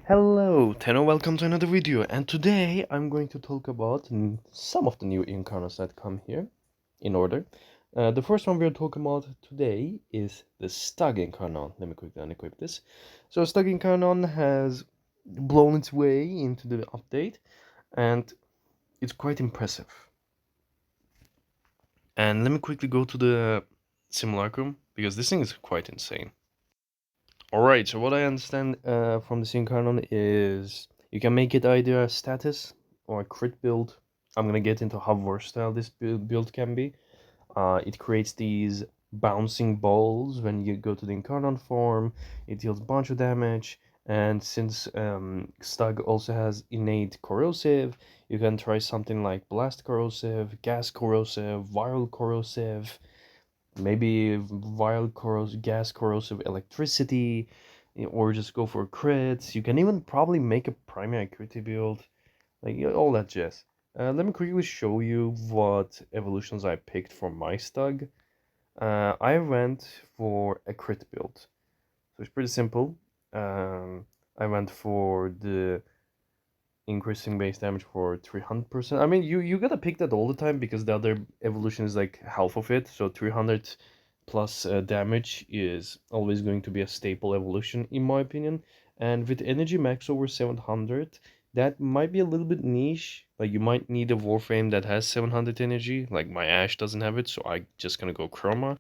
Hello, Tenno, welcome to another video, and today I'm going to talk about some of the new incarnons that come here, in order. The first one we're talking about today is the Stug incarnon. Let me quickly unequip this. So Stug incarnon has blown its way into the update, and it's quite impressive. And let me quickly go to the simulacrum, because this thing is quite insane. Alright, so what I understand from the incarnon is you can make it either a status or a crit build. I'm gonna get into how versatile this build can be. It creates these bouncing balls when you go to the incarnon form. It deals a bunch of damage, and since Stug also has innate corrosive, you can try something like blast corrosive, gas corrosive, viral corrosive, maybe viral gas corrosive electricity, or just go for crits. You can even probably make a primary accuracy build, like all that jazz. Let me quickly show you what evolutions I picked for my Stug. I went for a crit build, so it's pretty simple. I went for the increasing base damage for 300%. I mean, you gotta pick that all the time because the other evolution is like half of it. So 300 plus damage is always going to be a staple evolution in my opinion. And with energy max over 700, that might be a little bit niche. Like you might need a Warframe that has 700 energy. Like my Ash doesn't have it, so I just gonna go Chroma.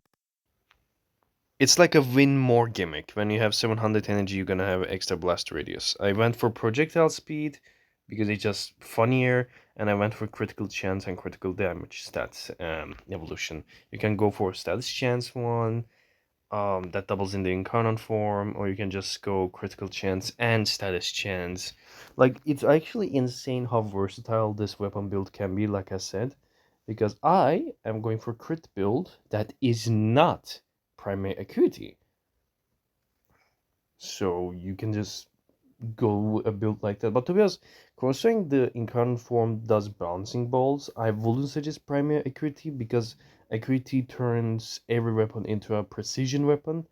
It's like a win more gimmick. When you have 700 energy, you're gonna have extra blast radius. I went for projectile speed because it's just funnier, and I went for critical chance and critical damage stats evolution. You can go for status chance one, that doubles in the incarnon form, or you can just go critical chance and status chance. Like, it's actually insane how versatile this weapon build can be, like I said, because I am going for crit build that is not primary acuity. So you can just go a build like that. But to be honest, considering the incarnate form does bouncing balls, I wouldn't suggest primary acuity because acuity turns every weapon into a precision weapon.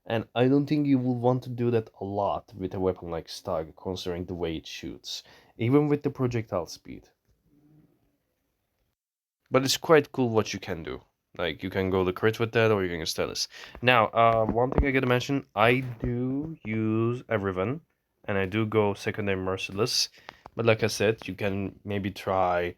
And I don't think you will want to do that a lot with a weapon like Stug, considering the way it shoots, even with the projectile speed. But it's quite cool what you can do. Like, you can go the crit with that, or you can status. Now, one thing I gotta mention, I do use a Riven, and I do go secondary Merciless. But like I said, you can maybe try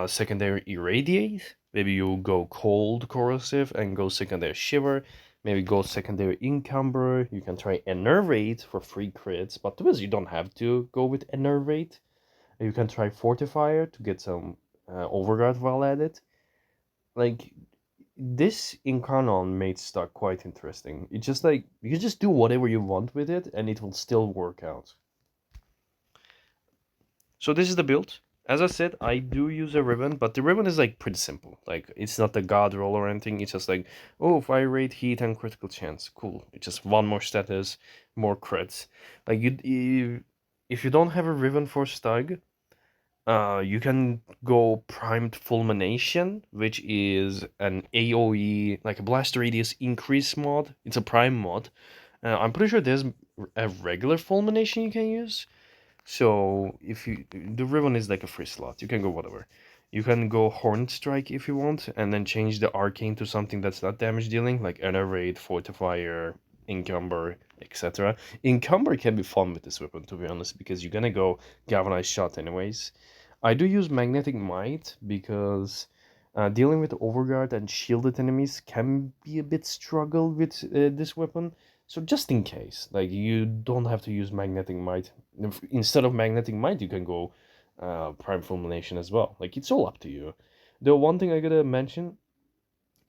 secondary Irradiate. Maybe you go Cold Corrosive and go secondary Shiver. Maybe go secondary Encumber. You can try Enervate for free crits, but to be honest, you don't have to go with Enervate. You can try Fortifier to get some Overguard while at it. Like, this incarnon made Stug quite interesting. It's just like you can just do whatever you want with it and it will still work out. So this is the build. As I said, I do use a ribbon, but the ribbon is like pretty simple. Like, it's not a god roll or anything. It's just like, oh, fire rate, heat, and critical chance. Cool. It's just one more status, more crits. Like, if you don't have a ribbon for Stug, you can go primed fulmination, which is an AoE, like a blast radius increase mod. It's a prime mod. I'm pretty sure there's a regular fulmination you can use. So if you, the ribbon is like a free slot, you can go whatever. You can go Hornet Strike if you want, and then change the arcane to something that's not damage dealing, like Enervate, Fortifier, Encumber, etc. Encumber can be fun with this weapon, to be honest, because you're gonna go Galvanized Shot anyways. I do use Magnetic Might because dealing with Overguard and shielded enemies can be a bit struggle with this weapon. So just in case, like, you don't have to use Magnetic Might. Instead of Magnetic Might, you can go Prime Fulmination as well. Like, it's all up to you. The one thing I gotta mention,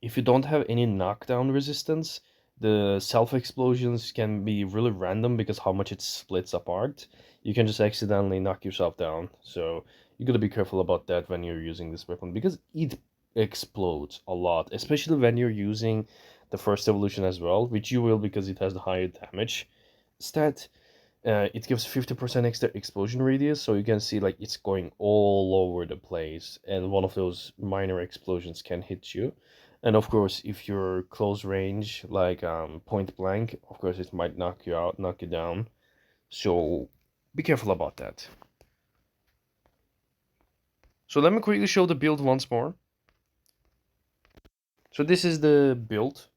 if you don't have any knockdown resistance, the self-explosions can be really random because how much it splits apart. You can just accidentally knock yourself down. So you gotta be careful about that when you're using this weapon because it explodes a lot, especially when you're using the first evolution as well, which you will because it has the higher damage stat. It gives 50% extra explosion radius, so you can see like it's going all over the place, and one of those minor explosions can hit you. And of course, if you're close range, like point blank, of course it might knock you out, knock you down. So be careful about that. So let me quickly show the build once more. So this is the build.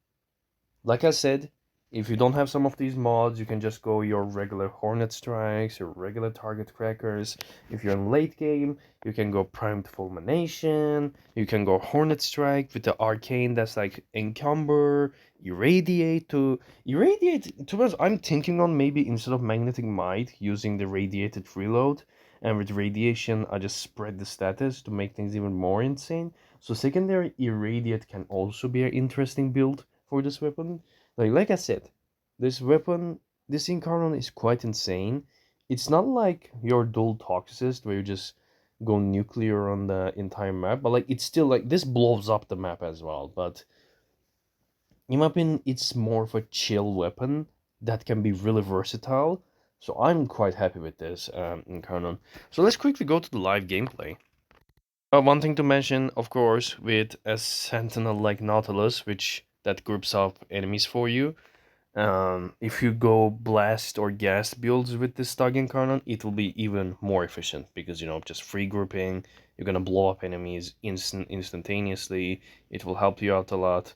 Like I said, if you don't have some of these mods, you can just go your regular Hornet Strikes, your regular Target Crackers. If you're in late game, you can go Primed Fulmination, you can go Hornet Strike with the Arcane that's like Encumber, Irradiate. To be honest, I'm thinking on maybe instead of Magnetic Might, using the Radiated Reload, and with Radiation, I just spread the status to make things even more insane. So secondary Irradiate can also be an interesting build for this weapon. Like I said, this weapon, this incarnon is quite insane. It's not like your dual toxicist where you just go nuclear on the entire map, but like it's still like this blows up the map as well. But in my opinion, it's more of a chill weapon that can be really versatile. So I'm quite happy with this incarnon. So let's quickly go to the live gameplay. One thing to mention, of course, with a sentinel like Nautilus, which that groups up enemies for you. If you go blast or gas builds with this Stug Incarnon, it will be even more efficient because, you know, just free grouping, you're gonna blow up enemies instantaneously. It will help you out a lot.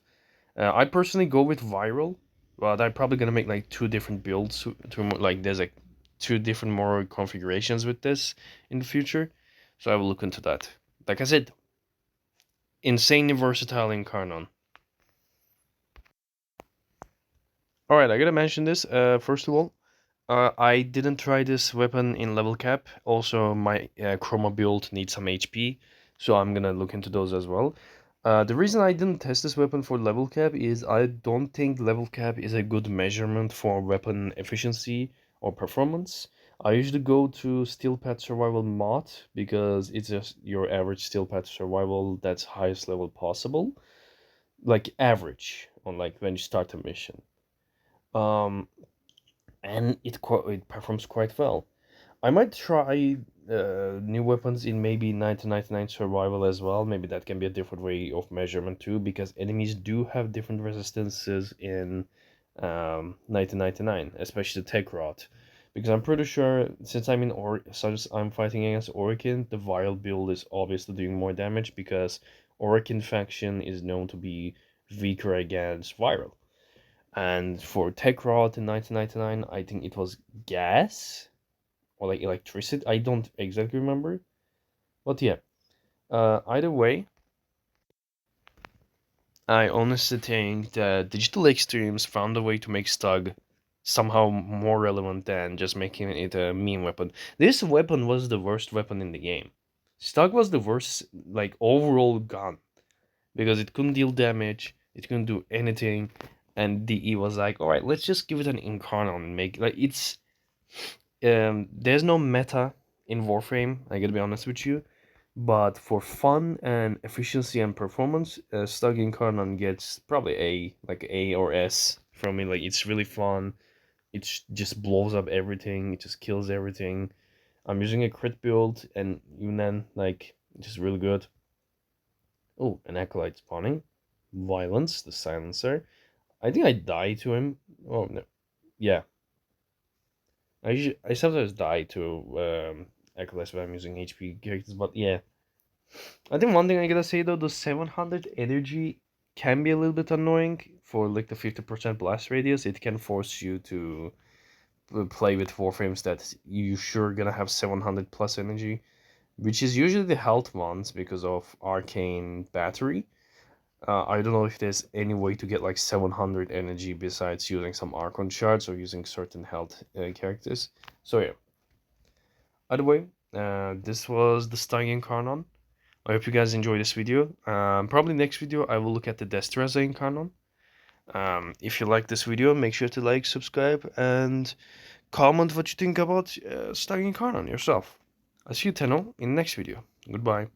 I personally go with Viral, but I'm probably gonna make like two different builds. Like there's like two different more configurations with this in the future, so I will look into that. Like I said, insanely versatile Incarnon. Alright, I gotta mention this. First of all, I didn't try this weapon in level cap. Also, my Chroma build needs some HP, so I'm gonna look into those as well. The reason I didn't test this weapon for level cap is I don't think level cap is a good measurement for weapon efficiency or performance. I usually go to Steel Pad Survival mod because it's just your average Steel Pad Survival that's highest level possible, like average on like when you start a mission. Um, and it performs quite well. I might try new weapons in maybe 1999 survival as well. Maybe that can be a different way of measurement too, because enemies do have different resistances in 1999, especially the tech rot. Because I'm pretty sure since since I'm fighting against Orokin, the viral build is obviously doing more damage because Orokin faction is known to be weaker against viral. And for tech rot in 1999, I think it was gas or like electricity. I don't exactly remember, but yeah. Either way, I honestly think that Digital Extremes found a way to make Stug somehow more relevant than just making it a meme weapon. This weapon was the worst weapon in the game. Stug was the worst, like overall gun because it couldn't deal damage, it couldn't do anything, and DE was like, all right, let's just give it an incarnon and make like it's. There's no meta in Warframe. I gotta be honest with you. But for fun and efficiency and performance, Stug Incarnon gets probably A, like A or S from me. Like it's really fun. It just blows up everything. It just kills everything. I'm using a crit build, and even then, like, it's just really good. Oh, an acolyte spawning. Violence, the silencer. I think I die to him. Oh no, yeah. I sometimes die to acolytes when I'm using HP characters, but yeah. I think one thing I gotta say though, the 700 energy can be a little bit annoying for like the 50% blast radius. It can force you to play with Warframes that you sure gonna have 700 plus energy, which is usually the health ones because of arcane battery. I don't know if there's any way to get like 700 energy besides using some Archon shards or using certain health characters. So yeah. Either way, this was the Stung Incarnon. I hope you guys enjoy this video. Probably next video I will look at the Destreza Incarnon. If you like this video, make sure to like, subscribe, and comment what you think about Stung Incarnon yourself. I'll see you, Tenno, in the next video. Goodbye.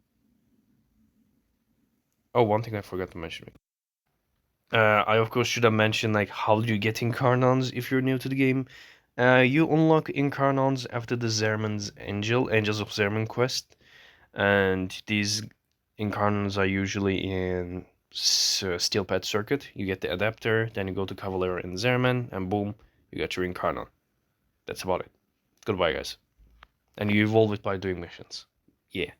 Oh, one thing I forgot to mention. I of course should have mentioned like how do you get Incarnons if you're new to the game. You unlock Incarnons after the Zerman's Angels of Zerman quest. And these incarnons are usually in Steel Pad Circuit. You get the adapter, then you go to Cavalier and Zerman, and boom, you got your incarnon. That's about it. Goodbye, guys. and you evolve it by doing missions. Yeah.